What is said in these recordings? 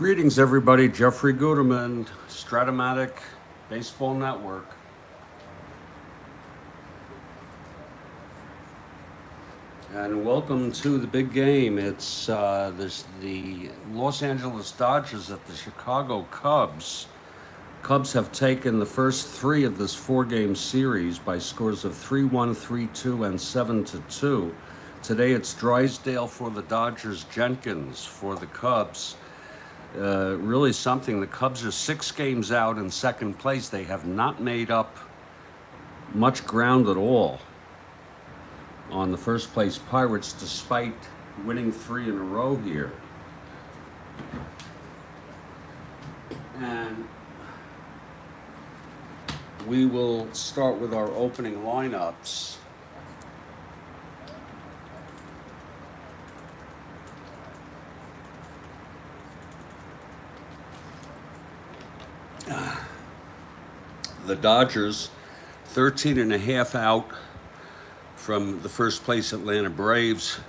Greetings, everybody. Jeffrey Guterman, Strat-O-Matic, Baseball Network. And welcome to the big game. It's the Los Angeles Dodgers at the Chicago Cubs. Cubs have taken the first three of this four-game series by scores of 3-1, 3-2, and 7-2. Today it's Drysdale for the Dodgers, Jenkins for the Cubs. Really something. The Cubs are 6 games out in second place. They have not made up much ground at all on the first place Pirates, despite winning 3 in a row here. And we will start with our opening lineups. The Dodgers, 13 and a half out from the first place Atlanta Braves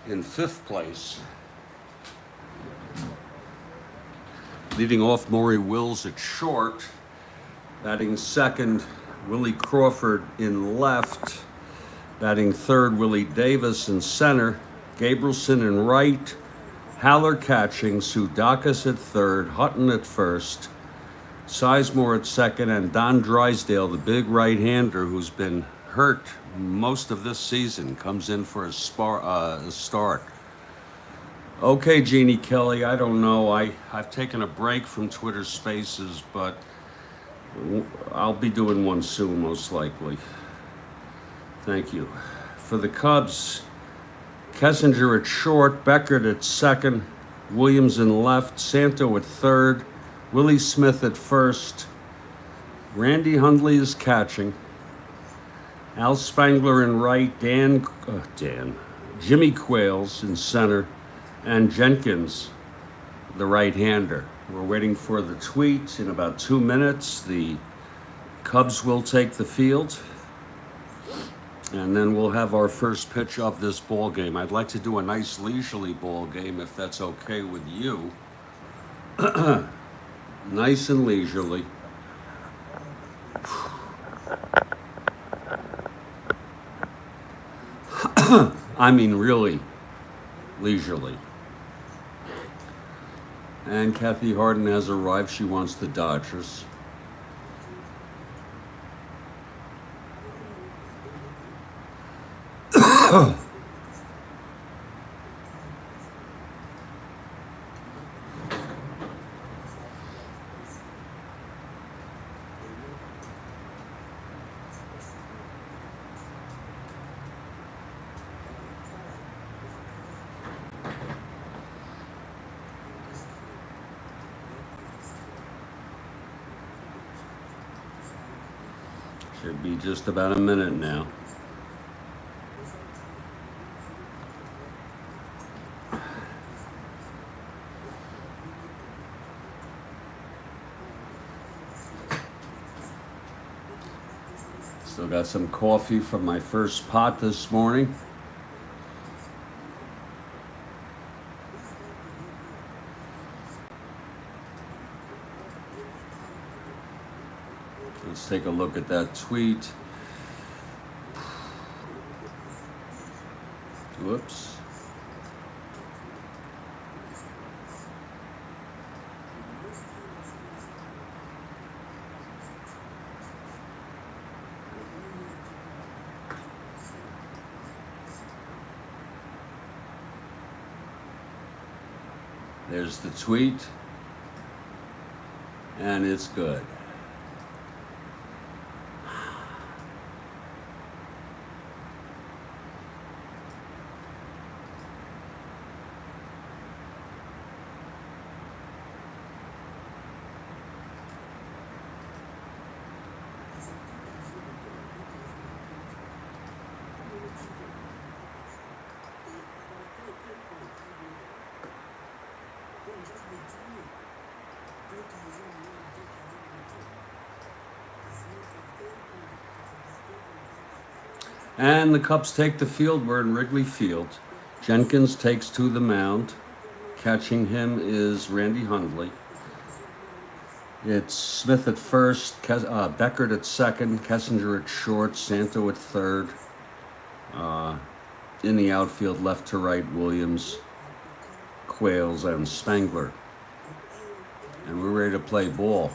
in 5th place. Leading off, Maury Wills at short. Batting second, Willie Crawford in left. Batting third, Willie Davis in center. Gabrielson in right. Haller catching, Sudakis at third, Hutton at first. Sizemore at second, and Don Drysdale, the big right-hander who's been hurt most of this season, comes in for a start. Okay, Jeannie Kelly, I don't know. I've taken a break from Twitter Spaces, but I'll be doing one soon, most likely. Thank you. For the Cubs, Kessinger at short, Beckert at second, Williams in left, Santo at third, Willie Smith at first, Randy Hundley is catching, Al Spangler in right, Jimmy Quails in center, and Jenkins, the right-hander. We're waiting for the tweet. In about 2 minutes, the Cubs will take the field, and then we'll have our first pitch of this ball game. I'd like to do a nice leisurely ball game, if that's okay with you. Nice and leisurely. I mean, really leisurely. And Kathy Harden has arrived. She wants the Dodgers. Should be just about a minute now. Still got some coffee from my first pot this morning. Let's take a look at that tweet. Whoops. There's the tweet, and it's good. And the Cubs take the field. We're in Wrigley Field. Jenkins takes to the mound. Catching him is Randy Hundley. It's Smith at first, Beckert at second, Kessinger at short, Santo at third. In the outfield, left to right, Williams, Quails, and Spangler. And we're ready to play ball.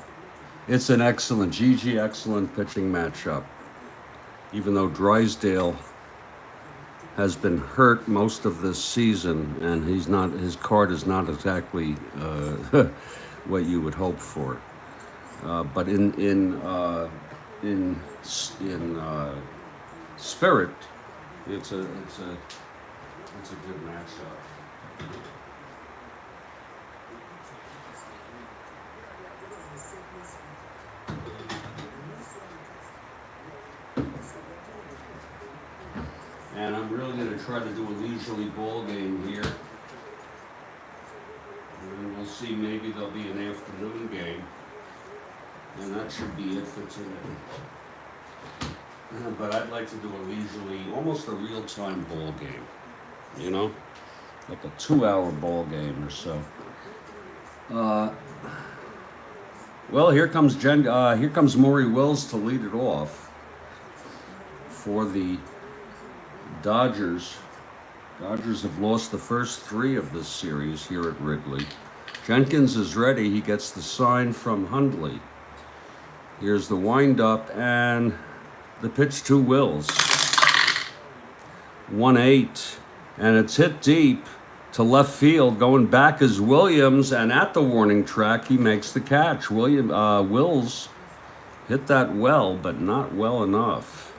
It's an excellent pitching matchup. Even though Drysdale has been hurt most of this season, and his card is not exactly what you would hope for. But in spirit, it's a good matchup. And I'm really going to try to do a leisurely ball game here. And we'll see, maybe there'll be an afternoon game. And that should be it for today. But I'd like to do a leisurely, almost a real-time ball game. You know? Like a 2-hour ball game or so. Well, here comes Maury Wills to lead it off for the Dodgers. Dodgers have lost the first 3 of this series here at Wrigley. Jenkins is ready. He gets the sign from Hundley. Here's the windup and the pitch to Wills. 1-8, and it's hit deep to left field. Going back is Williams, and at the warning track, he makes the catch. Wills hit that well, but not well enough.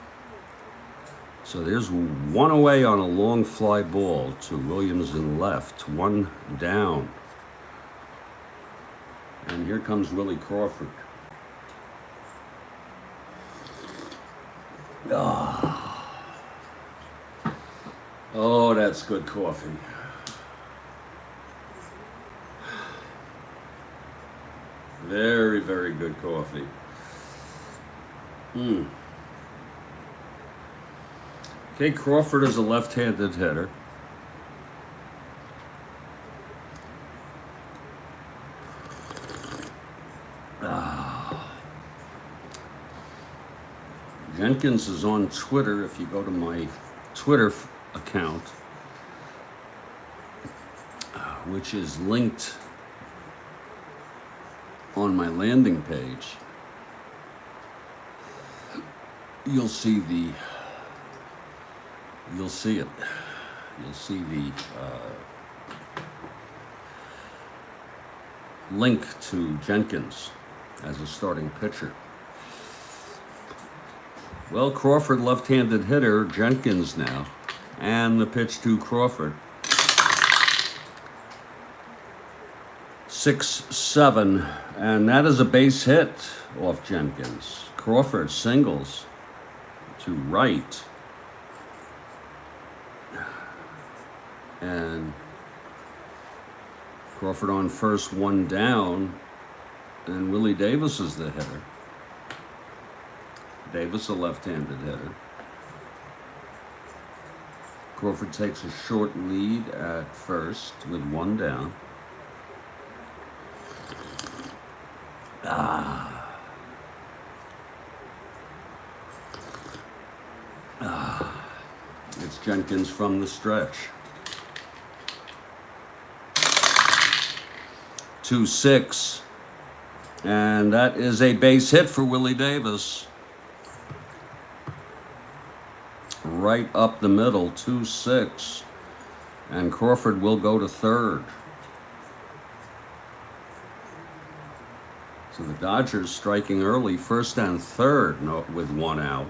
So there's 1 away on a long fly ball to Williams in left. 1 down. And here comes Willie Crawford. Oh, that's good coffee. Very, very good coffee. Okay, Crawford is a left-handed hitter. Jenkins is on Twitter. If you go to my Twitter account, which is linked on my landing page, you'll see it. You'll see the link to Jenkins as a starting pitcher. Well, Crawford, left-handed hitter, Jenkins now, and the pitch to Crawford. 6-7, and that is a base hit off Jenkins. Crawford singles to right. And Crawford on first, 1 down, and Willie Davis is the hitter. Davis, a left-handed hitter. Crawford takes a short lead at first with 1 down. It's Jenkins from the stretch. 2-6, and that is a base hit for Willie Davis. Right up the middle, 2-6, and Crawford will go to third. So the Dodgers striking early, first and third, with 1 out.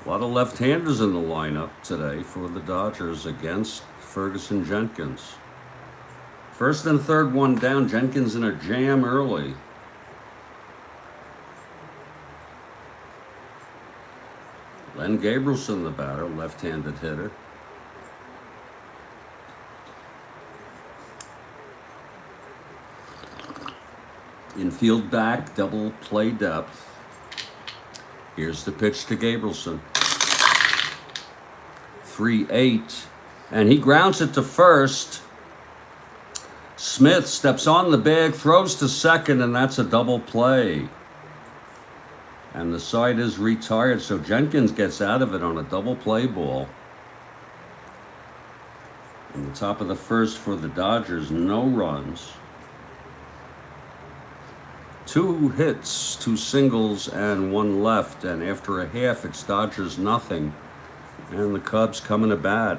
A lot of left-handers in the lineup today for the Dodgers against Ferguson Jenkins. First and third, 1 down. Jenkins in a jam early. Len Gabrielson, the batter, left-handed hitter. Infield back, double play depth. Here's the pitch to Gabrielson. 3-8, and he grounds it to first. Smith steps on the bag, throws to second, and that's a double play. And the side is retired, so Jenkins gets out of it on a double play ball. In the top of the first for the Dodgers, no runs. 2 hits, 2 singles, and 1 left. And after a half, it's Dodgers nothing. And the Cubs coming to bat.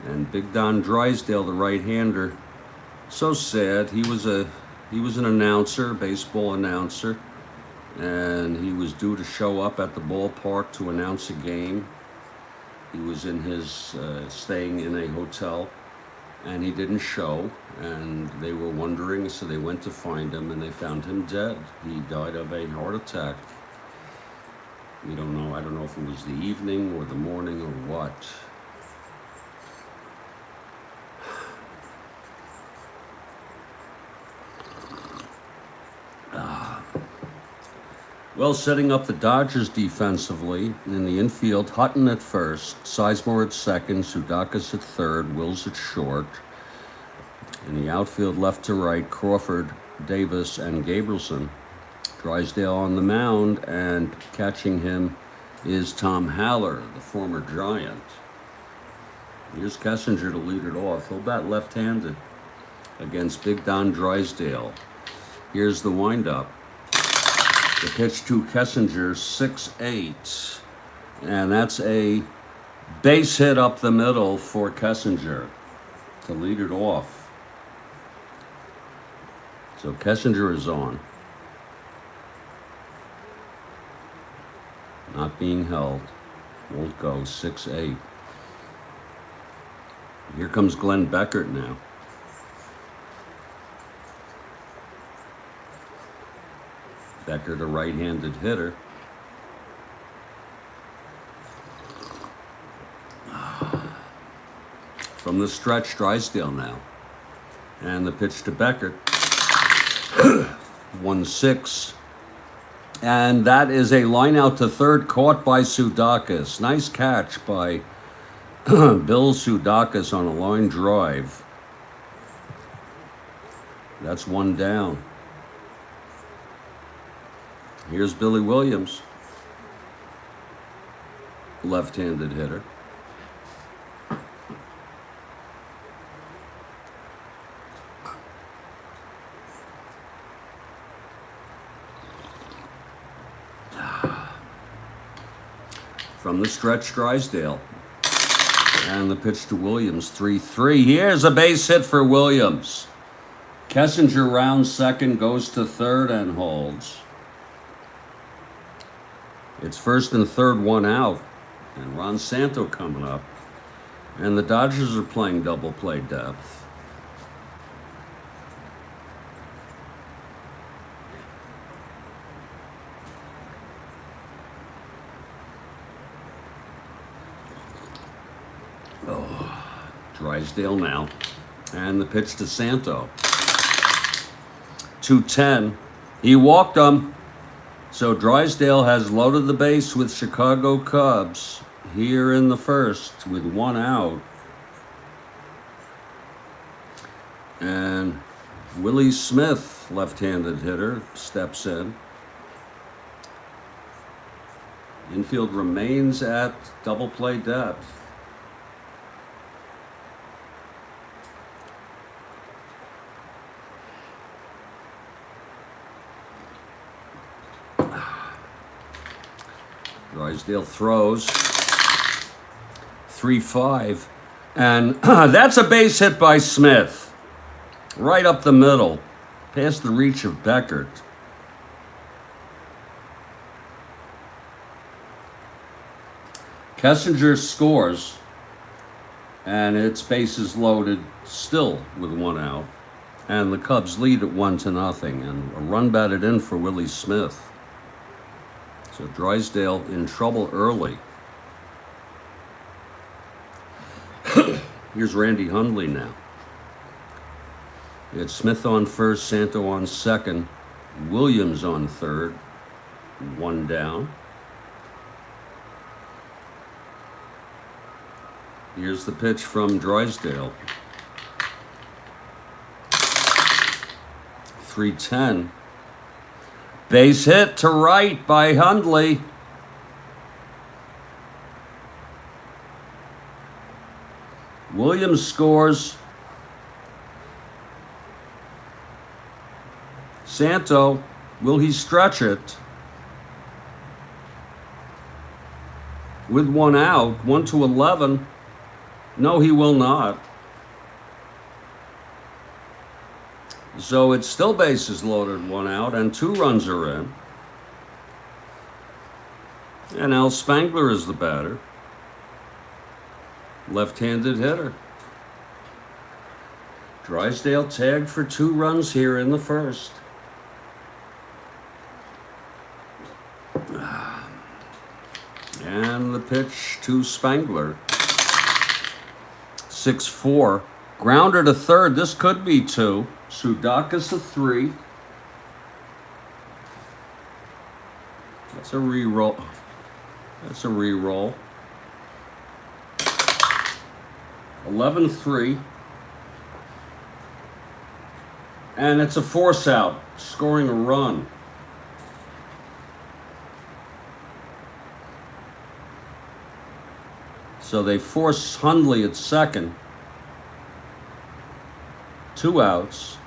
And Big Don Drysdale, the right-hander, so sad. He was an announcer, baseball announcer, and he was due to show up at the ballpark to announce a game. He was in his staying in a hotel, and he didn't show, and they were wondering, so they went to find him, and they found him dead. He died of a heart attack. We don't know. I don't know if it was the evening or the morning or what. Well, setting up the Dodgers defensively in the infield, Hutton at first, Sizemore at second, Sudakis at third, Wills at short. In the outfield, left to right, Crawford, Davis, and Gabrielson. Drysdale on the mound, and catching him is Tom Haller, the former Giant. Here's Kessinger to lead it off. He'll bat left-handed against Big Don Drysdale. Here's the windup. The pitch to Kessinger, 6-8. And that's a base hit up the middle for Kessinger to lead it off. So Kessinger is on. Not being held. Won't go, 6-8. Here comes Glenn Beckert now. Beckert, a right-handed hitter. From the stretch, Drysdale now. And the pitch to Beckert. 1-6. And that is a line out to third, caught by Sudakis. Nice catch by Bill Sudakis on a line drive. That's 1 down. Here's Billy Williams, left-handed hitter. From the stretch, Drysdale. And the pitch to Williams, 3-3. Here's a base hit for Williams. Kessinger rounds second, goes to third, and holds. It's first and third, 1 out. And Ron Santo coming up. And the Dodgers are playing double play depth. Oh, Drysdale now. And the pitch to Santo. 2-10. He walked him. So Drysdale has loaded the base with Chicago Cubs here in the first with 1 out. And Willie Smith, left-handed hitter, steps in. Infield remains at double play depth. Drysdale throws 3-5, and that's a base hit by Smith, right up the middle, past the reach of Beckert. Kessinger scores, and its bases loaded still with 1 out, and the Cubs lead at 1-0, and a run batted in for Willie Smith. So Drysdale in trouble early. Here's Randy Hundley now. It's Smith on first, Santo on second, Williams on third, 1 down. Here's the pitch from Drysdale. 3-10. Base hit to right by Hundley. Williams scores. Santo, will he stretch it? With one out, 1-11. No, he will not. So it's still bases loaded, one out, and 2 runs are in. And Al Spangler is the batter. Left-handed hitter. Drysdale tagged for 2 runs here in the first. And the pitch to Spangler. 6-4. Grounder to third. This could be 2. Sudakis to 3. That's a re-roll. That's a re-roll. 11-3. And it's a force out, scoring a run. So they force Hundley at second. 2 outs.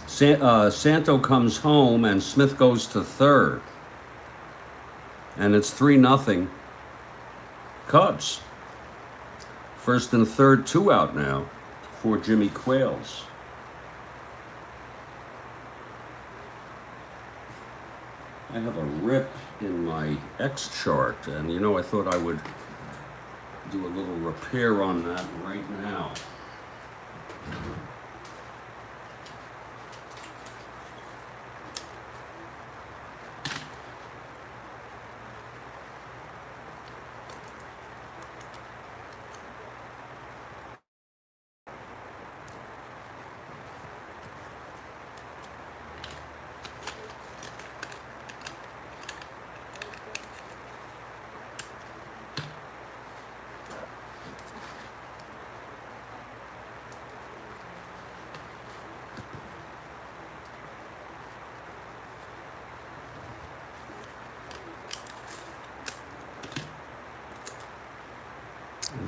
Santo comes home and Smith goes to third. And it's 3-0 Cubs. First and third, 2 out now for Jimmy Quails. I have a rip in my X chart, and you know, I thought I would do a little repair on that right now.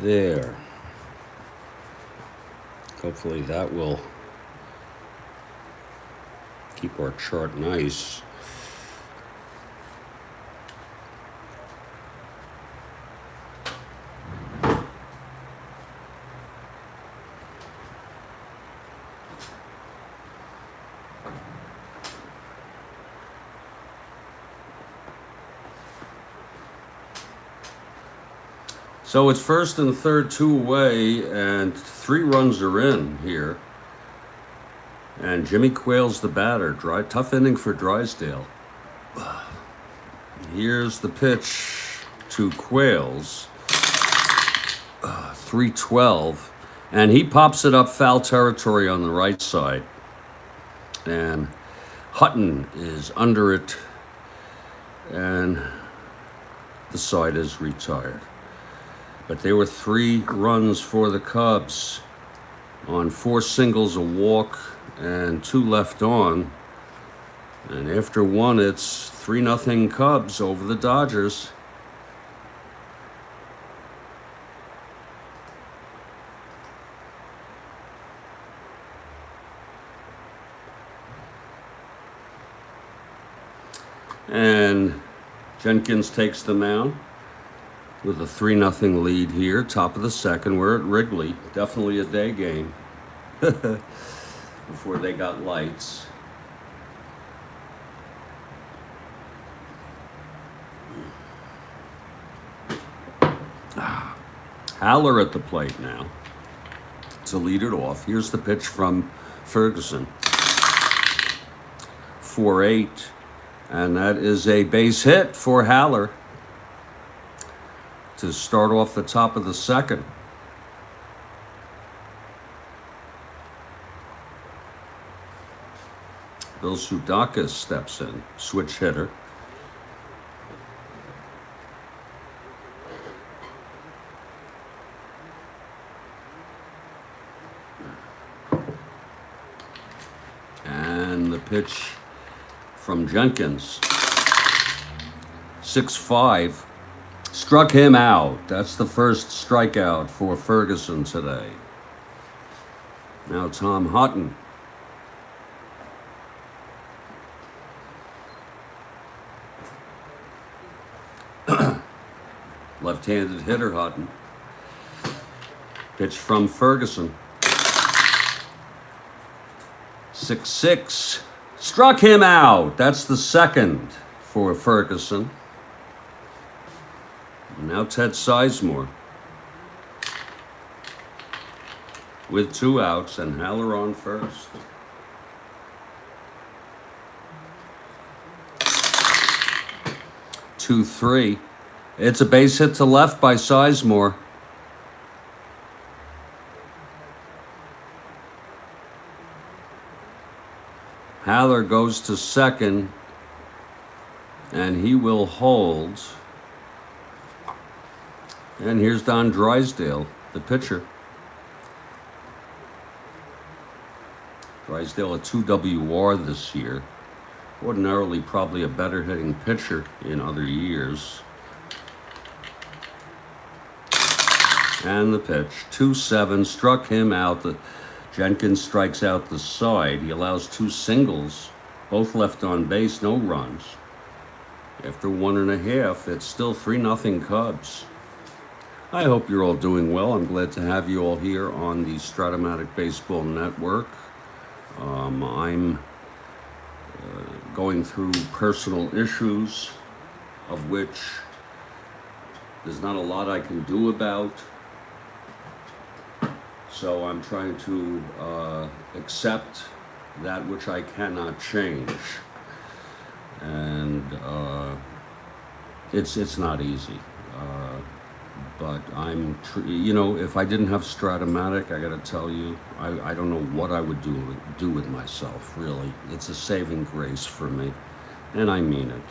There. Hopefully that will keep our chart nice. So it's first and third, 2 away, and 3 runs are in here. And Jimmy Quails the batter. Tough inning for Drysdale. Here's the pitch to Quails. 3-12. And he pops it up foul territory on the right side. And Hutton is under it. And the side is retired. But there were 3 runs for the Cubs on 4 singles, a walk, and 2 left on. And after 1, it's 3-0 Cubs over the Dodgers. And Jenkins takes the mound with a 3-0 lead here, top of the second. We're at Wrigley, definitely a day game before they got lights. Haller at the plate now to lead it off. Here's the pitch from Ferguson. 4-8, and that is a base hit for Haller to start off the top of the second. Bill Sudakis steps in, switch hitter. And the pitch from Jenkins. 6-5. Struck him out. That's the first strikeout for Ferguson today. Now Tom Hutton. Left-handed hitter Hutton. Pitch from Ferguson. 6-6. Struck him out. That's the second for Ferguson. Now Ted Sizemore with 2 outs and Haller on first. 2-3. It's a base hit to left by Sizemore. Haller goes to second, and he will hold. And here's Don Drysdale, the pitcher. Drysdale a 2 WR this year. Ordinarily probably a better hitting pitcher in other years. And the pitch, 2-7, struck him out. Jenkins strikes out the side. He allows 2 singles, both left on base, no runs. After 1.5, it's still 3-0 Cubs. I hope you're all doing well. I'm glad to have you all here on the Strat-O-Matic Baseball Network. I'm going through personal issues, of which there's not a lot I can do about. So I'm trying to accept that which I cannot change. And it's not easy. But if I didn't have Strat-O-Matic, I got to tell you, I don't know what I would do with myself, really. It's a saving grace for me, and I mean it.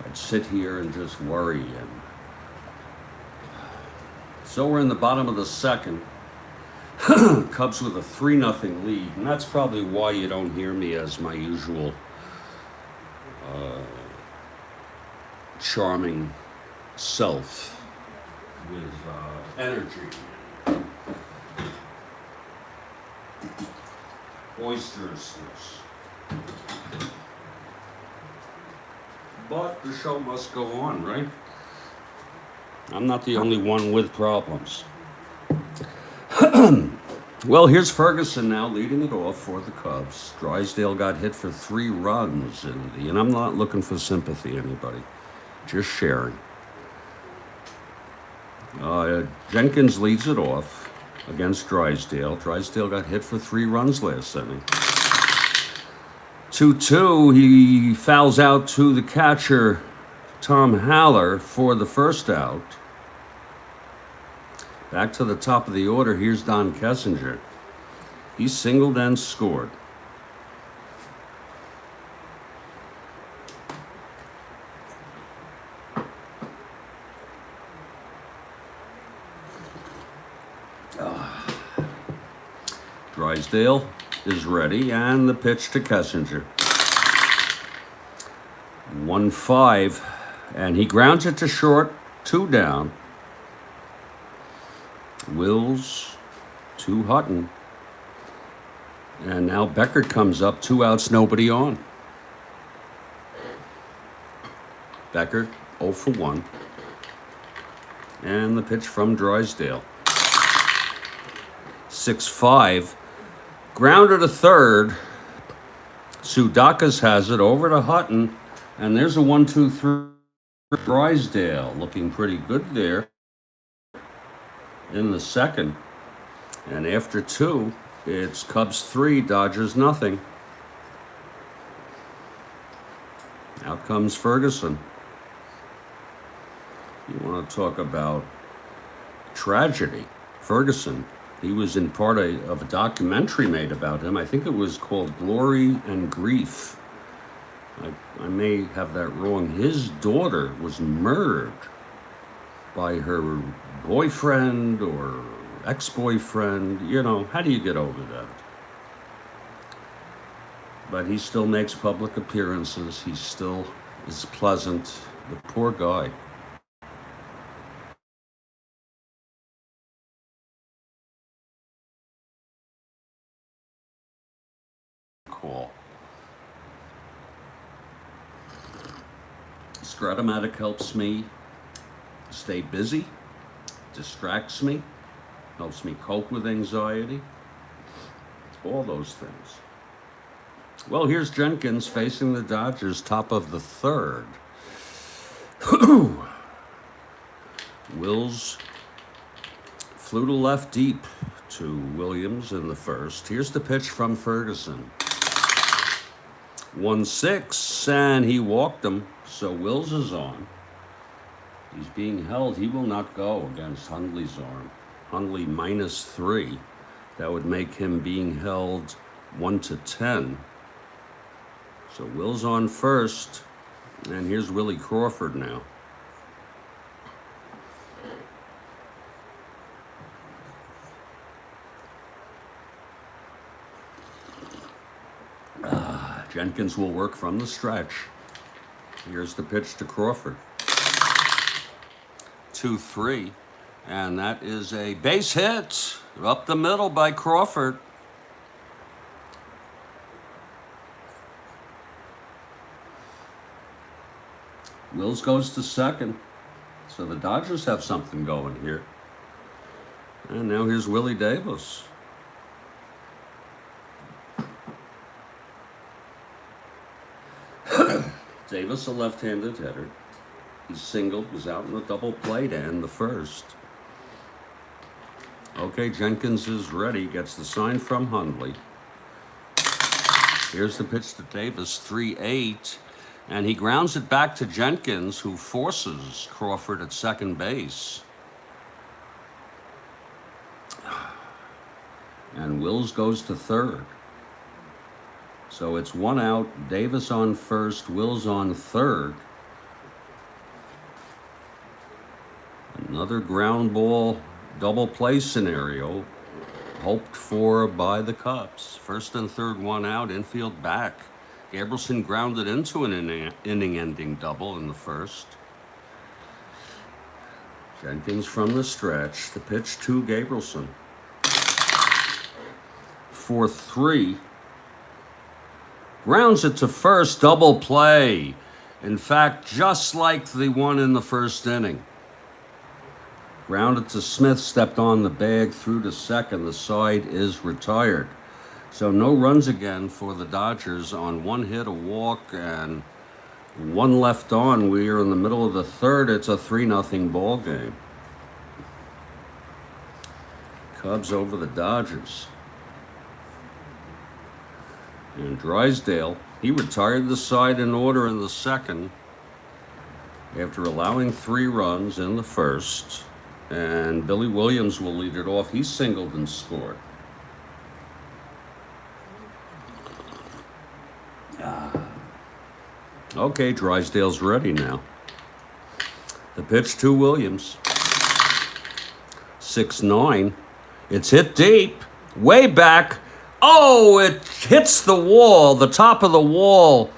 I'd sit here and just worry. And so we're in the bottom of the second. Cubs with a 3-0 lead, and that's probably why you don't hear me as my usual charming self with energy, boisterousness. But the show must go on, right? I'm not the only one with problems. Well, here's Ferguson now leading it off for the Cubs. Drysdale got hit for 3 runs, and I'm not looking for sympathy, anybody. Just sharing. Jenkins leads it off against Drysdale. Drysdale got hit for 3 runs last inning. 2-2, he fouls out to the catcher, Tom Haller, for the first out. Back to the top of the order, here's Don Kessinger. He singled and scored. Drysdale is ready, and the pitch to Kessinger. 1-5, and he grounds it to short, 2 down. Wills to Hutton. And now Beckert comes up, 2 outs, nobody on. Beckert 0 for 1. And the pitch from Drysdale. 6-5. Grounder to third. Sudakas has it over to Hutton. And there's a 1-2-3. Drysdale looking pretty good there in the second. And after 2, it's Cubs 3, Dodgers nothing. Out comes Ferguson. You want to talk about tragedy. Ferguson, he was in part of a documentary made about him. I think it was called Glory and Grief. I may have that wrong. His daughter was murdered by her boyfriend or ex-boyfriend. How do you get over that? but he still makes public appearances. He still is pleasant. The poor guy. Cool. Strat-O-Matic helps me stay busy, distracts me, helps me cope with anxiety, all those things. Well, here's Jenkins facing the Dodgers, top of the third. Wills flew to left deep to Williams in the first. Here's the pitch from Ferguson. 1-6, and he walked him, so Wills is on. He's being held. He will not go against Hundley's arm. Hundley -3. That would make him being held 1-10. So Wills on first, and here's Willie Crawford now. Jenkins will work from the stretch. Here's the pitch to Crawford. 2-3, and that is a base hit up the middle by Crawford. Wills goes to second, so the Dodgers have something going here. And now here's Willie Davis. Davis, a left-handed hitter. He singled, was out in the double play to end the first. Okay, Jenkins is ready, gets the sign from Hundley. Here's the pitch to Davis, 3-8, and he grounds it back to Jenkins, who forces Crawford at second base. And Wills goes to third. So it's 1 out, Davis on first, Wills on third. Another ground ball double play scenario hoped for by the Cubs. First and third, 1 out, infield back. Gabrielson grounded into an inning-ending double in the first. Jenkins from the stretch, the pitch to Gabrielson. 4-3. Grounds it to first, double play. In fact, just like the one in the first inning. Grounded to Smith, stepped on the bag, through to second. The side is retired. So no runs again for the Dodgers on 1 hit, a walk, and 1 left on. We are in the middle of the third. It's a 3-0 ball game. Cubs over the Dodgers. And Drysdale, he retired the side in order in the second after allowing 3 runs in the first. And Billy Williams will lead it off. He singled and scored. Okay, Drysdale's ready now. The pitch to Williams. 6-9. It's hit deep, way back. Oh, it hits the wall, the top of the wall,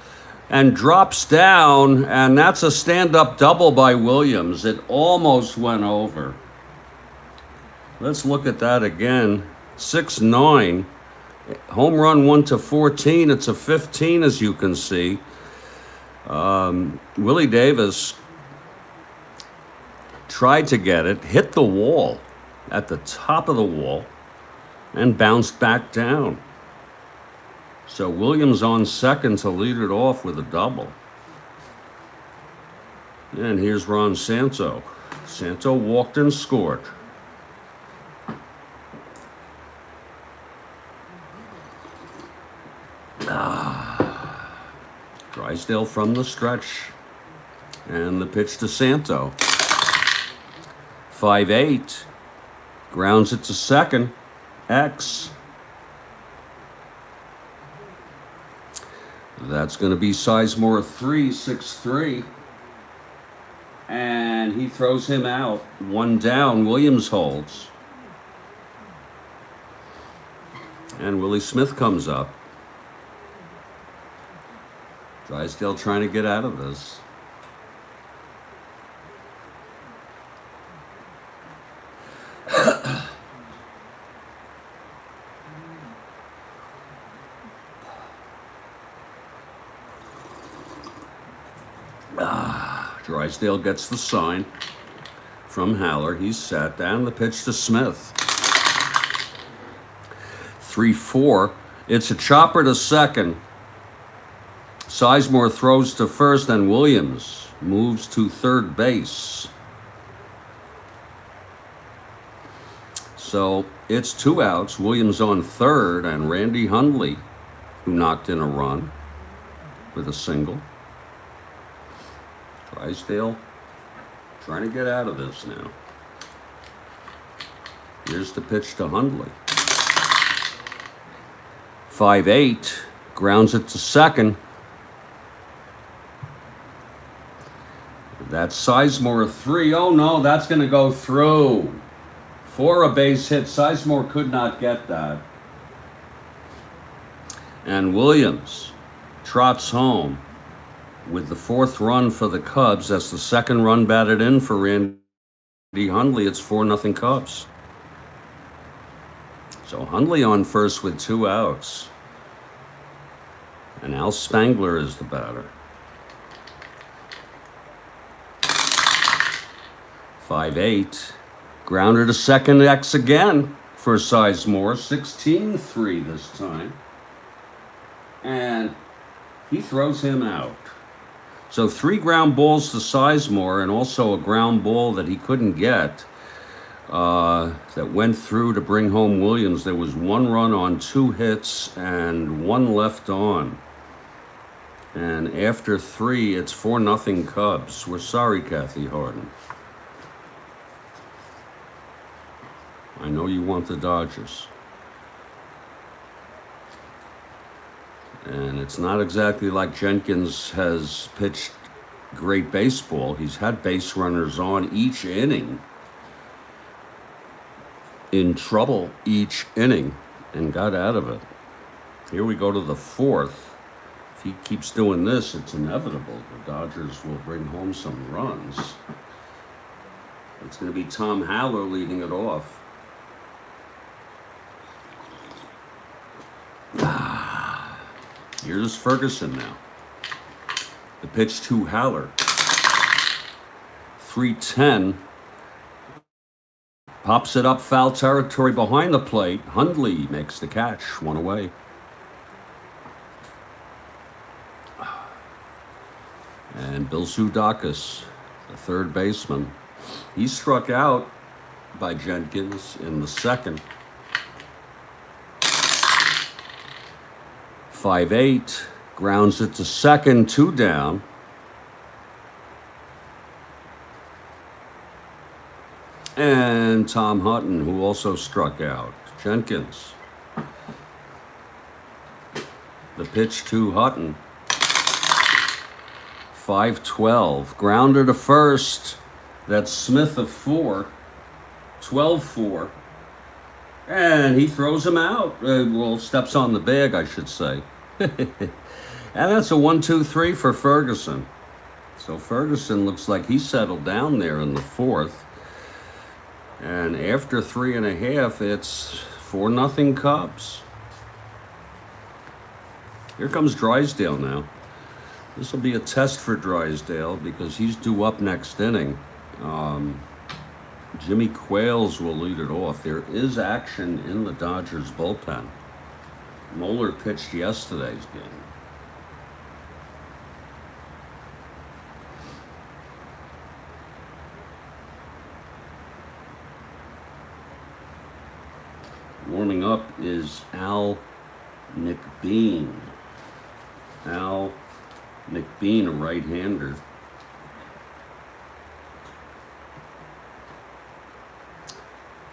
and drops down, and that's a stand-up double by Williams. It almost went over. Let's look at that again. 6-9. Home run 1-14. It's a 15, as you can see. Willie Davis tried to get it, hit the wall at the top of the wall, and bounced back down. So Williams on second to lead it off with a double. And here's Ron Santo. Santo walked and scored. Drysdale from the stretch. And the pitch to Santo. 5-8. Grounds it to second. X. That's going to be Sizemore 3, 6-3. And he throws him out. 1 down. Williams holds. And Willie Smith comes up. Drysdale trying to get out of this. Drysdale gets the sign from Haller. He's set. Down the pitch to Smith. 3-4. It's a chopper to second. Sizemore throws to first, and Williams moves to third base. So it's 2 outs. Williams on third, and Randy Hundley, who knocked in a run with a single. Drysdale trying to get out of this now. Here's the pitch to Hundley. 5-8, grounds it to second. That's Sizemore 3. Oh no, that's going to go through. For a base hit, Sizemore could not get that. And Williams trots home with the 4th run for the Cubs. That's the 2nd run batted in for Randy Hundley. It's 4-0 Cubs. So Hundley on first with 2 outs. And Al Spangler is the batter. 5-8. Grounder to second X again for Sizemore. 16-3 this time. And he throws him out. So 3 ground balls to Sizemore, and also a ground ball that he couldn't get that went through to bring home Williams. There was 1 run on 2 hits and 1 left on. And after 3, it's 4-0 Cubs. We're sorry, Kathy Harden. I know you want the Dodgers. And it's not exactly like Jenkins has pitched great baseball. He's had base runners on each inning, in trouble each inning, and got out of it. Here we go to the 4th. If he keeps doing this, it's inevitable. The Dodgers will bring home some runs. It's going to be Tom Haller leading it off. Here's Ferguson now. The pitch to Haller. 3-10. Pops it up foul territory behind the plate. Hundley makes the catch. 1 away. And Bill Zudakis, the 3rd baseman. He's struck out by Jenkins in the 2nd. 5-8, grounds it to second, 2 down. And Tom Hutton, who also struck out. Jenkins. The pitch to Hutton. 5-12, grounder to first. That's Smith of 4. 12-4. And he throws him out. Steps on the bag, I should say. And that's a 1-2-3 for Ferguson. So Ferguson looks like he settled down there in the 4th. And after 3.5, it's 4-0 Cubs. Here comes Drysdale now. This will be a test for Drysdale because he's due up next inning. Jimmy Quails will lead it off. There is action in the Dodgers bullpen. Moeller pitched yesterday's game. Warming up is Al McBean. Al McBean, a right-hander.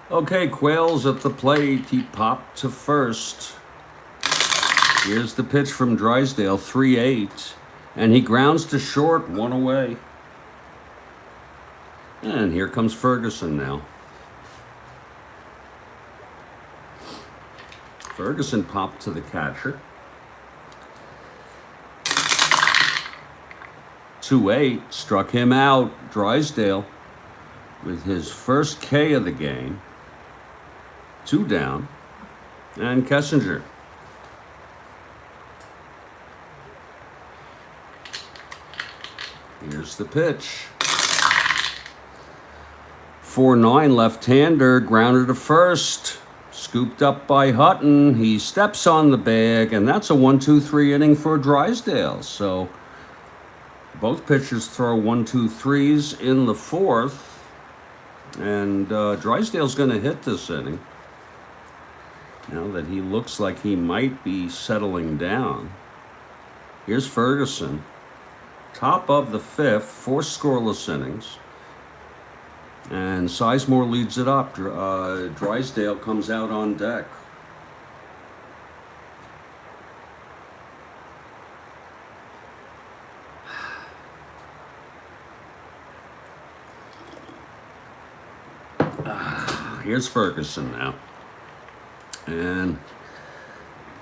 Okay, Quails at the plate. He popped to first. Here's the pitch from Drysdale, 3-8. And he grounds to short, 1 away. And here comes Ferguson now. Ferguson popped to the catcher. 2-8, struck him out. Drysdale with his first K of the game. 2 down. And Kessinger. Here's the pitch. 4-9 left-hander, grounder to first. Scooped up by Hutton. He steps on the bag, and that's a 1-2-3 inning for Drysdale. So both pitchers throw 1-2-3s in the fourth. And Drysdale's going to hit this inning. Now that he looks like he might be settling down. Here's Ferguson. Top of the fifth, 4 scoreless innings. And Sizemore leads it up. Drysdale comes out on deck. Here's Ferguson now. And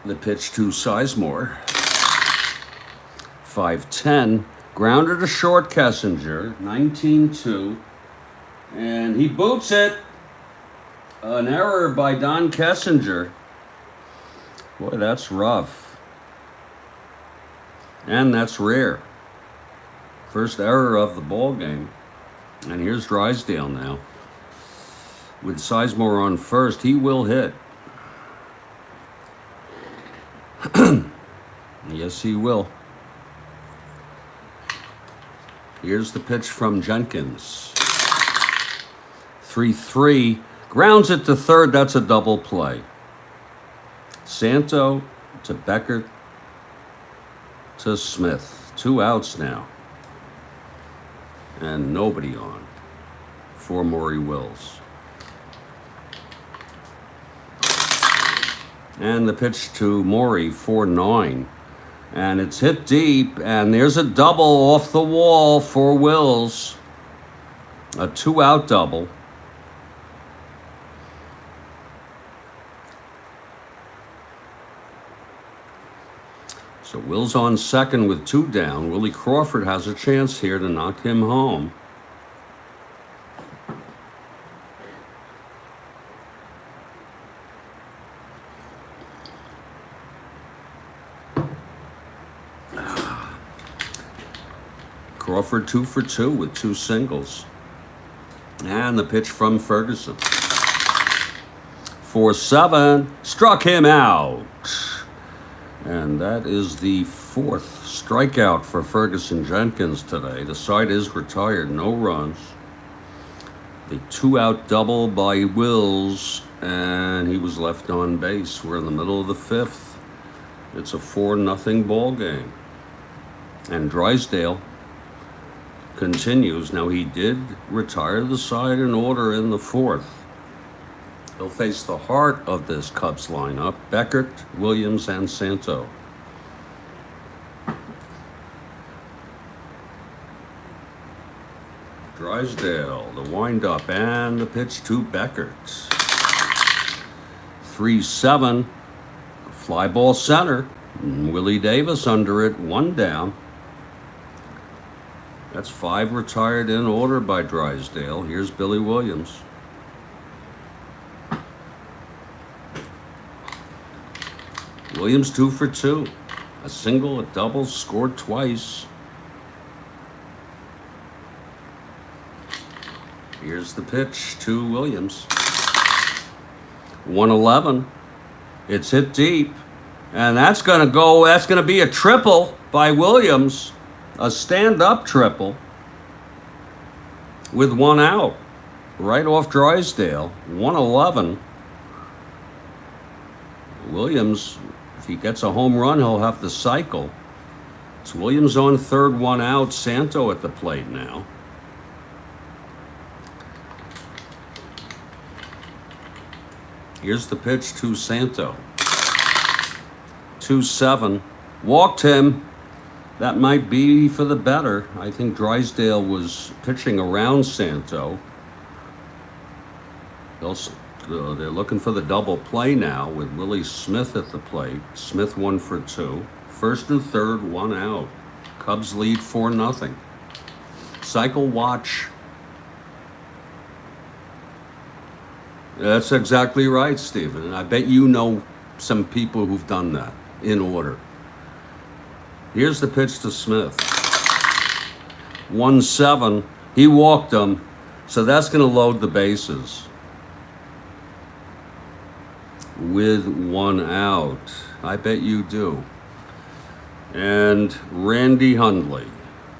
the pitch to Sizemore. 5-10. Grounder to short, Kessinger. 19-2. And he boots it. An error by Don Kessinger. Boy, that's rough. And that's rare. First error of the ball game. And here's Drysdale now. With Sizemore on first, he will hit. Yes, he will. Here's the pitch from Jenkins. 3-3. Grounds it to third. That's a double play. Santo to Beckert to Smith. 2 outs now. And nobody on for Maury Wills. And the pitch to Maury, 4-9. And it's hit deep, and there's a double off the wall for Wills. A 2-out double. So Wills on second with 2 down. Willie Crawford has a chance here to knock him home. Crawford 2 for 2 with 2 singles. And the pitch from Ferguson. 4-7. Struck him out. And that is the 4th strikeout for Ferguson Jenkins today. The side is retired, no runs. The 2-out double by Wills, and he was left on base. We're in the middle of the 5th. It's a 4-0 ball game. And Drysdale continues. Now, he did retire the side in order in the 4th. He'll face the heart of this Cubs lineup, Beckert, Williams, and Santo. Drysdale, the windup, and the pitch to Beckert. 3-7, fly ball center. Willie Davis under it, 1 down. That's 5 retired in order by Drysdale. Here's Billy Williams. Williams 2 for 2. A single, a double, scored twice. Here's the pitch to Williams. 1-11. It's hit deep. And that's going to be a triple by Williams. A stand-up triple with 1 out. Right off Drysdale. 1-11. Williams, if he gets a home run, he'll have to cycle. It's Williams on third, 1 out. Santo at the plate now. Here's the pitch to Santo. 2-7. Walked him. That might be for the better. I think Drysdale was pitching around Santo. They're looking for the double play now with Willie Smith at the plate. Smith 1 for 2. First and third, 1 out. Cubs lead 4-0. Cycle watch. That's exactly right, Stephen. And I bet you know some people who've done that in order. Here's the pitch to Smith. 1-7. He walked him, so that's going to load the bases. With 1 out. I bet you do. And Randy Hundley.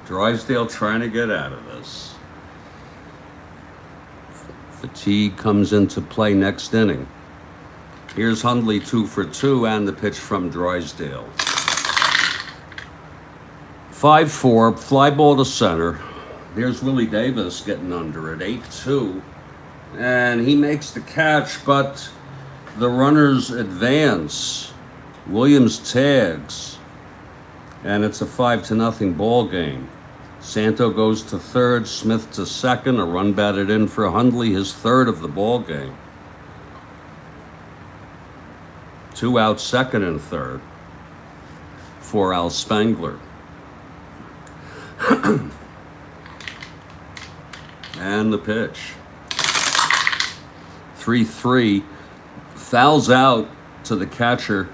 Drysdale trying to get out of this. Fatigue comes into play next inning. Here's Hundley 2 for 2 and the pitch from Drysdale. 5-4, fly ball to center. There's Willie Davis getting under it, 8-2. And he makes the catch, but the runners advance. Williams tags. And it's a 5-0 ball game. Santo goes to third, Smith to second, a run batted in for Hundley, his third of the ball game. 2 out, second and third for Al Spangler. And the pitch. 3-3, fouls out to the catcher,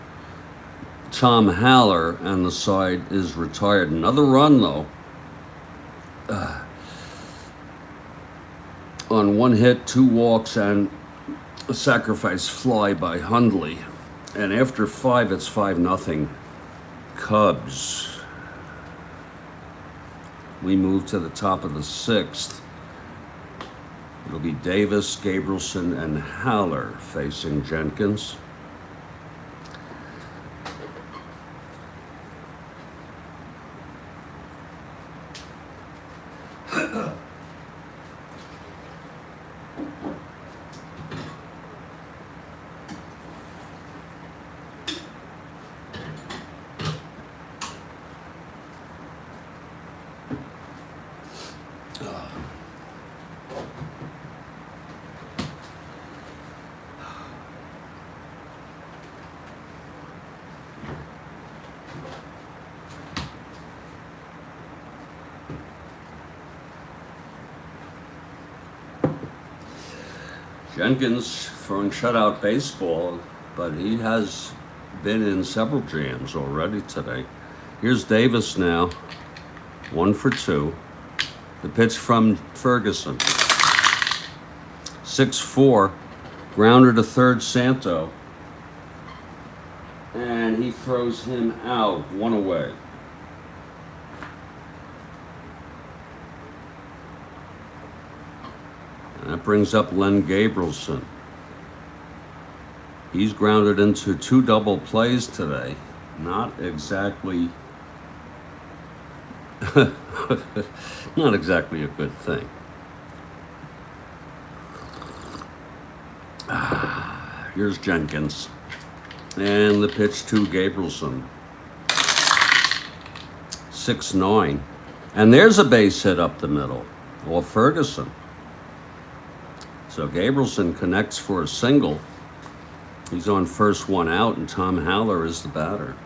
Tom Haller, and the side is retired. Another run, though. On 1 hit, 2 walks, and a sacrifice fly by Hundley. And after 5, it's 5-0 Cubs. We move to the top of the 6th. It'll be Davis, Gabrielson, and Haller facing Jenkins. Jenkins throwing shutout baseball, but he has been in several jams already today. Here's Davis now, 1 for 2. The pitch from Ferguson. 6-4, grounder to third, Santo. And he throws him out, 1 away. That brings up Len Gabrielson. He's grounded into 2 double plays today. Not exactly not exactly a good thing. Here's Jenkins. And the pitch to Gabrielson. 6-9. And there's a base hit up the middle. Or Ferguson. So Gabrielson connects for a single. He's on first, 1 out, and Tom Haller is the batter.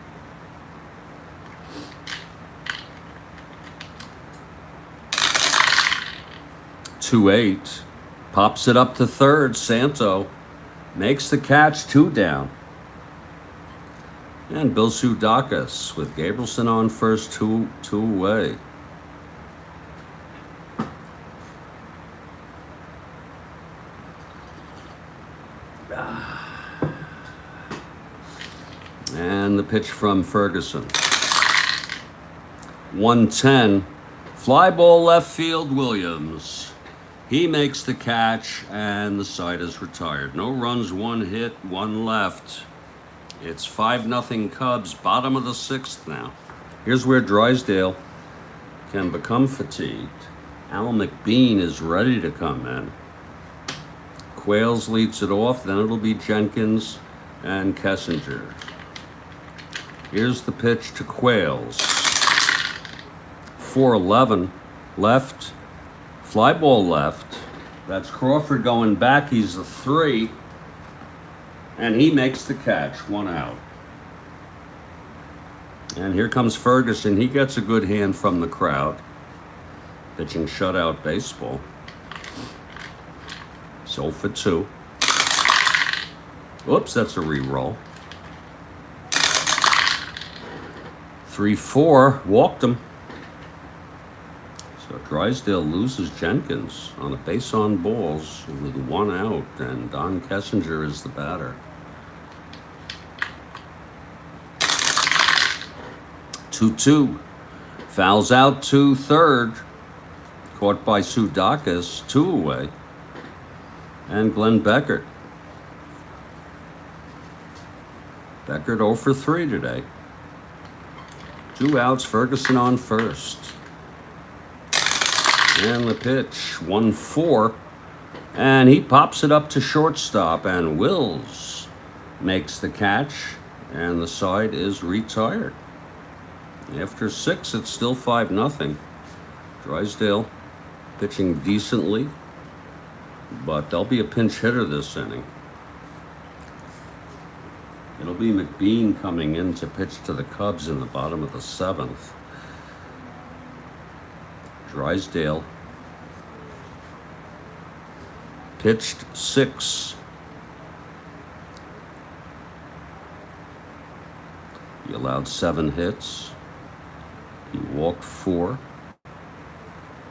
Two 8, pops it up to third. Santo makes the catch, 2 down. And Bill Sudakis with Gabrielson on first, 2 away. And the pitch from Ferguson. 1-10, fly ball left field, Williams. He makes the catch, and the side is retired. No runs, 1 hit, 1 left. It's 5-0 Cubs, bottom of the 6th now. Here's where Drysdale can become fatigued. Al McBean is ready to come in. Quails leads it off, then it'll be Jenkins and Kessinger. Here's the pitch to Quails. 4-11, left, fly ball left. That's Crawford going back, he's a 3. And he makes the catch, 1 out. And here comes Ferguson, he gets a good hand from the crowd. pitching shutout baseball. 0 for 2. Oops, that's a re-roll. 3-4, walked him. So Drysdale loses Jenkins on a base on balls with 1 out, and Don Kessinger is the batter. 2-2. Fouls out to third. Caught by Sudakis, 2 away. And Glenn Beckert. Beckert 0 for 3 today. 2 outs, Ferguson on first. And the pitch, 1-4. And he pops it up to shortstop, and Wills makes the catch, and the side is retired. After 6, it's still 5-0. Drysdale pitching decently, but there'll be a pinch hitter this inning. It'll be McBean coming in to pitch to the Cubs in the bottom of the 7th. Drysdale pitched 6. He allowed 7 hits. He walked 4.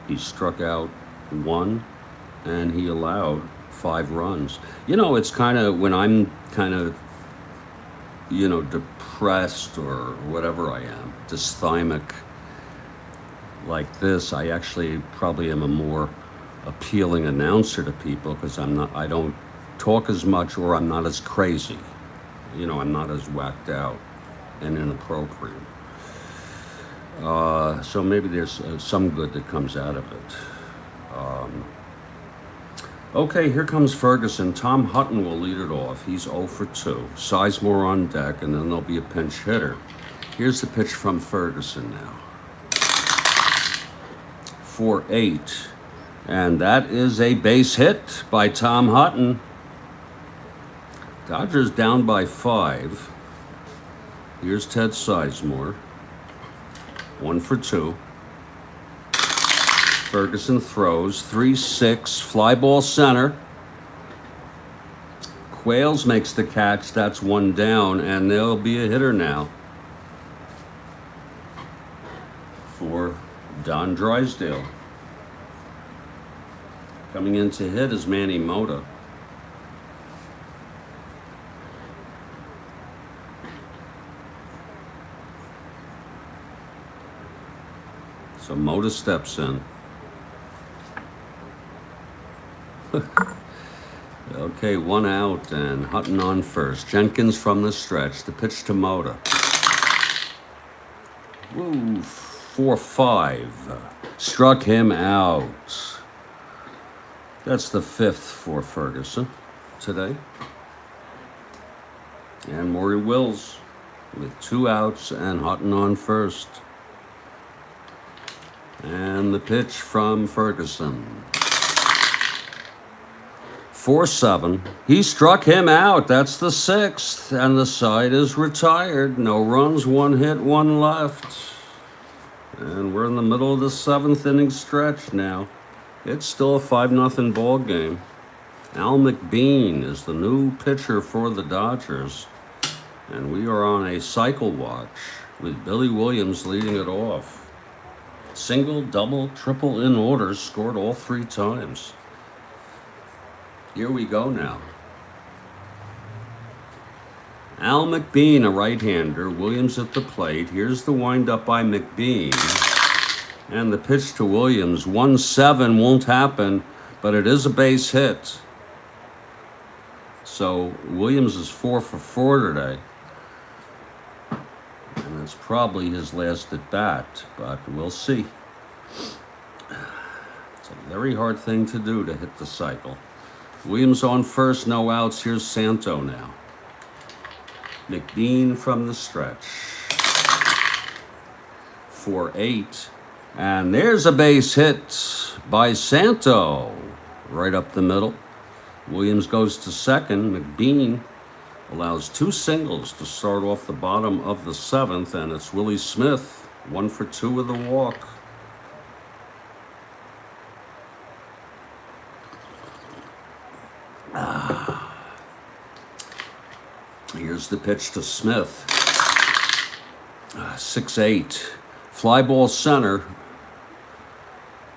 He struck out 1, and he allowed 5 runs. You know, it's kind of when I'm kind of, you know, depressed or whatever I am, dysthymic like this, I actually probably am a more appealing announcer to people because I don't talk as much, or I'm not as crazy. You know, I'm not as whacked out and inappropriate. So maybe there's some good that comes out of it. Okay, here comes Ferguson. Tom Hutton will lead it off. He's 0 for 2. Sizemore on deck, and then there'll be a pinch hitter. Here's the pitch from Ferguson now. 4-8. And that is a base hit by Tom Hutton. Dodgers down by 5. Here's Ted Sizemore. 1 for 2. Ferguson throws 3-6, fly ball center. Quails makes the catch. That's 1 down, and there'll be a hitter now for Don Drysdale. Coming in to hit is Manny Mota. So Mota steps in. Okay, 1 out, and Hutton on first. Jenkins from the stretch. The pitch to Mota. Woo, 4-5. Struck him out. That's the 5th for Ferguson today. And Maury Wills with 2 outs and Hutton on first. And the pitch from Ferguson. 4-7. He struck him out. That's the 6th. And the side is retired. No runs, 1 hit, 1 left. And we're in the middle of the 7th inning stretch now. It's still a 5-0 ball game. Al McBean is the new pitcher for the Dodgers. And we are on a cycle watch with Billy Williams leading it off. Single, double, triple in orders, scored all 3 times. Here we go now. Al McBean, a right-hander. Williams at the plate. Here's the windup by McBean. And the pitch to Williams. 1-7 won't happen, but it is a base hit. So Williams is 4 for 4 today. And it's probably his last at bat, but we'll see. It's a very hard thing to do to hit the cycle. Williams on first, no outs. Here's Santo now. McBean from the stretch. 4-8. And there's a base hit by Santo. Right up the middle. Williams goes to second. McBean allows 2 singles to start off the bottom of the 7th, and it's Willie Smith, 1 for 2 with a walk. Here's the pitch to Smith. 6-8. Fly ball center.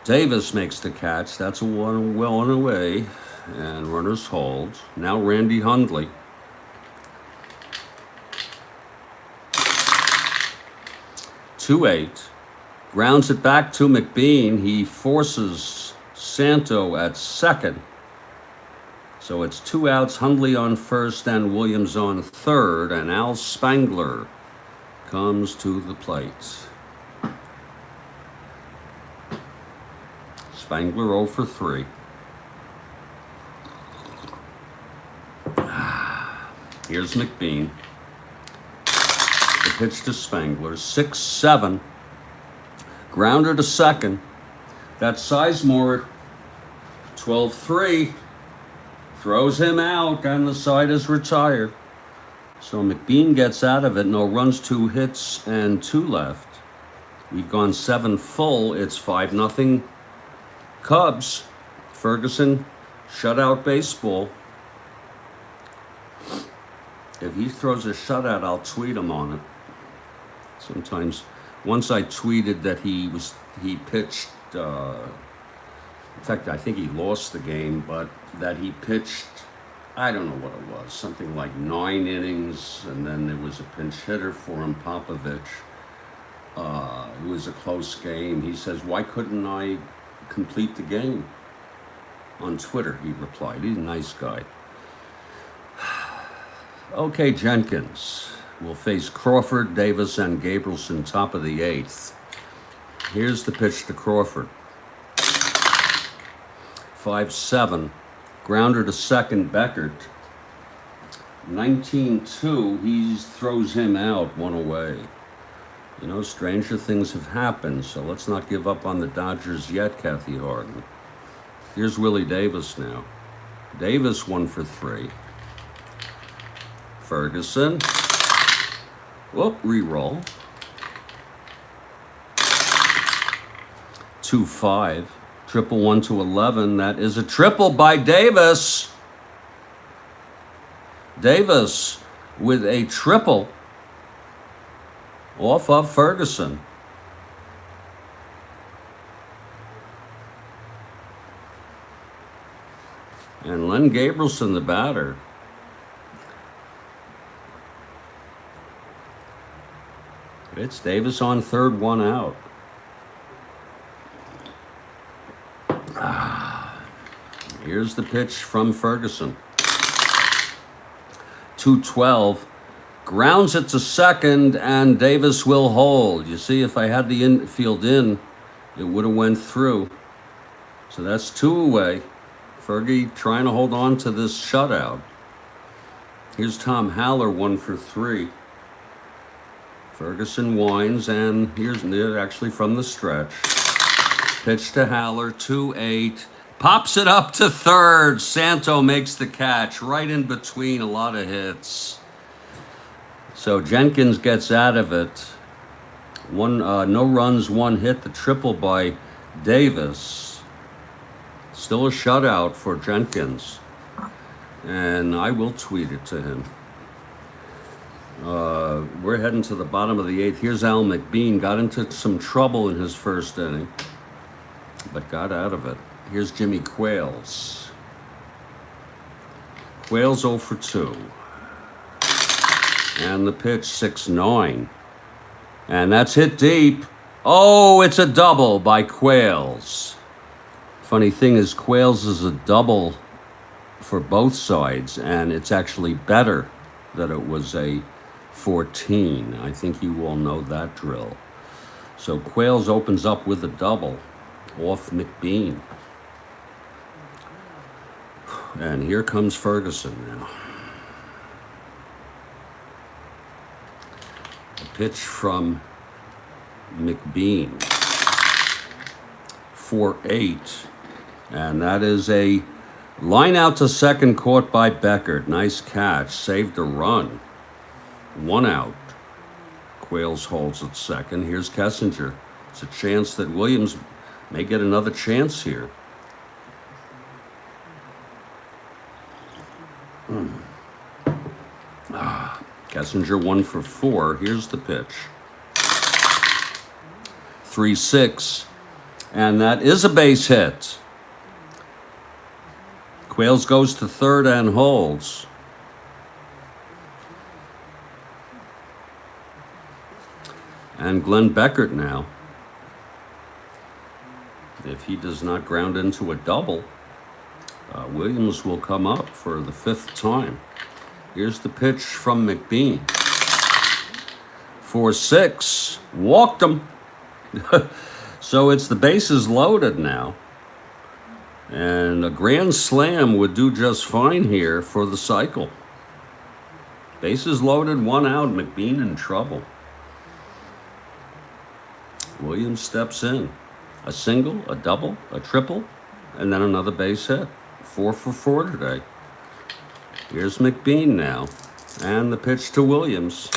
Davis makes the catch. That's a one well on away. And runners hold. Now Randy Hundley. 2-8. Grounds it back to McBean. He forces Santo at second. So it's 2 outs, Hundley on first and Williams on third. And Al Spangler comes to the plate. Spangler 0 for 3. Here's McBean. The pitch to Spangler. 6-7. Grounder to second. That's Sizemore. 12-3. Throws him out and the side is retired. So McBean gets out of it. No runs, 2 hits, and 2 left. We've gone 7 full. It's 5-0 Cubs. Ferguson, shutout baseball. If he throws a shutout, I'll tweet him on it. Sometimes, once I tweeted that he pitched, in fact, I think he lost the game, but that he pitched, I don't know what it was, something like 9 innings, and then there was a pinch hitter for him, Popovich. It was a close game. He says, why couldn't I complete the game? On Twitter, he replied. He's a nice guy. Okay, Jenkins will face Crawford, Davis, and Gabrielson, top of the 8th. Here's the pitch to Crawford. 5-7. Grounder to second, Beckert. 19-2. He throws him out, 1 away. You know, stranger things have happened, so let's not give up on the Dodgers yet, Kathy Harden. Here's Willie Davis now. Davis 1 for 3. Ferguson. Whoop, re-roll. 2-5. Triple 1 to 11. That is a triple by Davis. Davis with a triple off of Ferguson. And Len Gabrielson, the batter. It's Davis on third, 1 out. Here's the pitch from Ferguson. 2-12. Grounds it to second, and Davis will hold. You see, if I had the infield in, it would have went through. So that's 2 away. Fergie trying to hold on to this shutout. Here's Tom Haller, 1 for 3. Ferguson winds, and here's actually from the stretch. Pitch to Haller, 2-8. Pops it up to third. Santo makes the catch right in between a lot of hits. So Jenkins gets out of it. No runs, 1 hit. The triple by Davis. Still a shutout for Jenkins. And I will tweet it to him. We're heading to the bottom of the 8th. Here's Al McBean. Got into some trouble in his first inning, but got out of it. Here's Jimmy Quails. Quails 0 for 2. And the pitch, 6-9. And that's hit deep. Oh, it's a double by Quails. Funny thing is, Quails is a double for both sides, and it's actually better that it was a 14. I think you all know that drill. So Quails opens up with a double off McBean. And here comes Ferguson now. A pitch from McBean. 4-8. And that is a line out to second, caught by Beckert. Nice catch. Saved a run. 1 out. Quails holds at second. Here's Kessinger. It's a chance that Williams may get another chance here. Passenger 1 for 4. Here's the pitch. 3-6. And that is a base hit. Quails goes to third and holds. And Glenn Beckert now, if he does not ground into a double, Williams will come up for the 5th time. Here's the pitch from McBean. 4-6, walked him. So it's the bases loaded now. And a grand slam would do just fine here for the cycle. Bases loaded, 1 out, McBean in trouble. Williams steps in. A single, a double, a triple, and then another base hit. 4 for 4 today. Here's McBean now. And the pitch to Williams.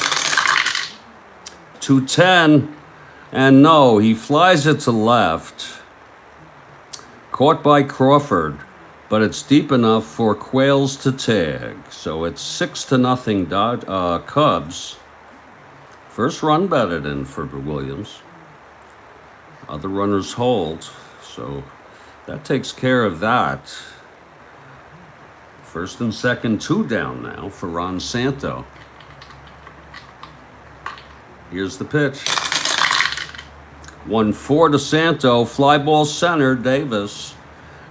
2-10. And no, he flies it to left. Caught by Crawford, but it's deep enough for Quails to tag. So it's 6-0 Cubs. First run batted in for Williams. Other runners hold, so that takes care of that. First and second, 2 down now for Ron Santo. Here's the pitch. 1-4 to Santo, fly ball center, Davis,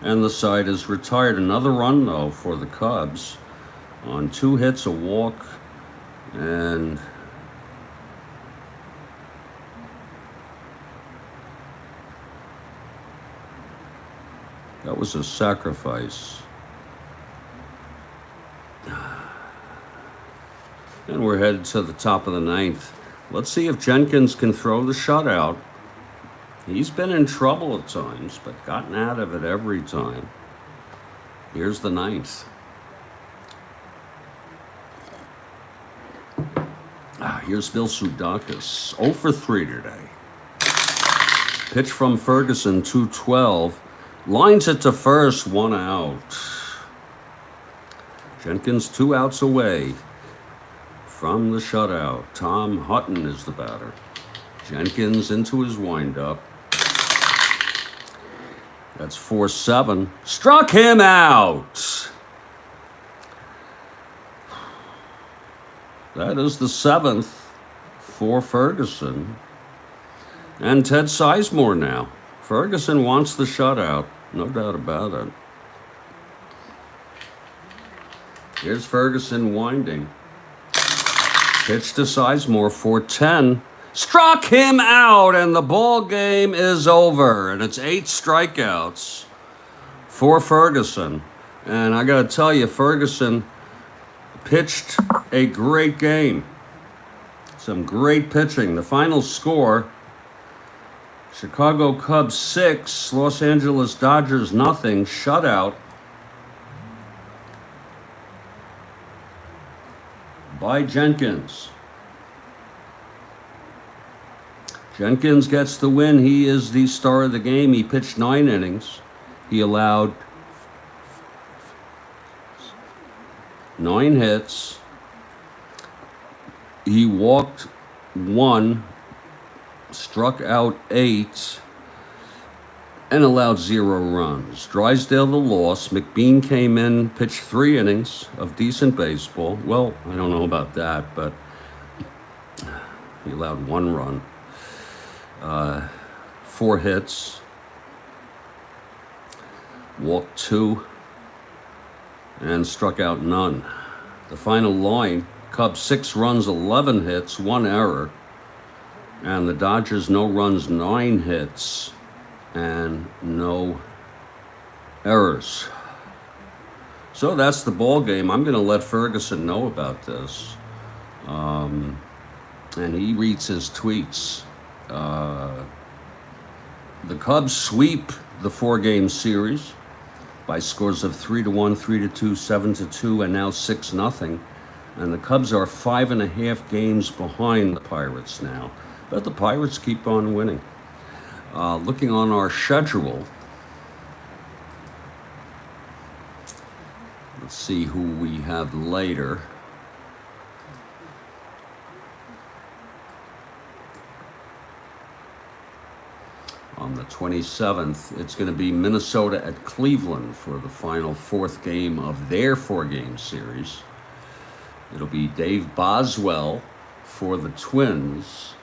and the side is retired. Another run, though, for the Cubs on 2 hits, a walk, and that was a sacrifice. And we're headed to the top of the 9th. Let's see if Jenkins can throw the shutout. He's been in trouble at times, but gotten out of it every time. Here's the 9th. Here's Bill Soudakis. 0 for 3 today. Pitch from Ferguson, 2-12. Lines it to first, 1 out. Jenkins 2 outs away from the shutout. Tom Hutton is the batter. Jenkins into his windup. That's 4-7. Struck him out. That is the 7th for Ferguson. And Ted Sizemore now. Ferguson wants the shutout, no doubt about it. Here's Ferguson winding. Pitch to Sizemore, 4-10. Struck him out, and the ball game is over. And it's 8 strikeouts for Ferguson. And I got to tell you, Ferguson pitched a great game. Some great pitching. The final score, Chicago Cubs 6, Los Angeles Dodgers nothing, shutout by Jenkins. Jenkins gets the win. He is the star of the game. He pitched 9 innings. He allowed 9 hits. He walked 1, struck out 8, and allowed 0 runs. Drysdale the loss. McBean came in, pitched 3 innings of decent baseball. Well, I don't know about that, but he allowed 1 run. 4 hits. Walked 2 and struck out none. The final line, Cubs 6 runs, 11 hits, 1 error. And the Dodgers no runs, 9 hits, and no errors. So that's the ball game. I'm going to let Ferguson know about this. And he reads his tweets. The Cubs sweep the 4-game series by scores of 3-1, 3-2, 7-2, and now 6-0. And the Cubs are 5.5 games behind the Pirates now. But the Pirates keep on winning. Looking on our schedule, let's see who we have later. on the 27th. It's going to be Minnesota at Cleveland for the final fourth game of their four-game series. It'll be Dave Boswell for the Twins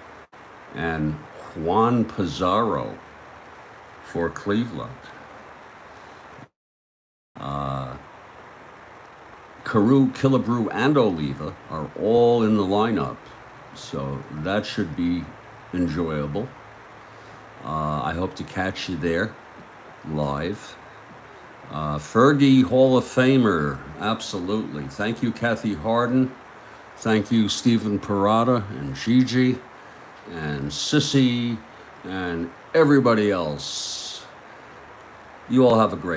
and Juan Pizarro for Cleveland. Carew, Killebrew, and Oliva are all in the lineup, so that should be enjoyable. I hope to catch you there live. Fergie, Hall of Famer, absolutely. Thank you, Kathy Harden. Thank you, Stephen Parada and Gigi and Sissy and everybody else. You all have a great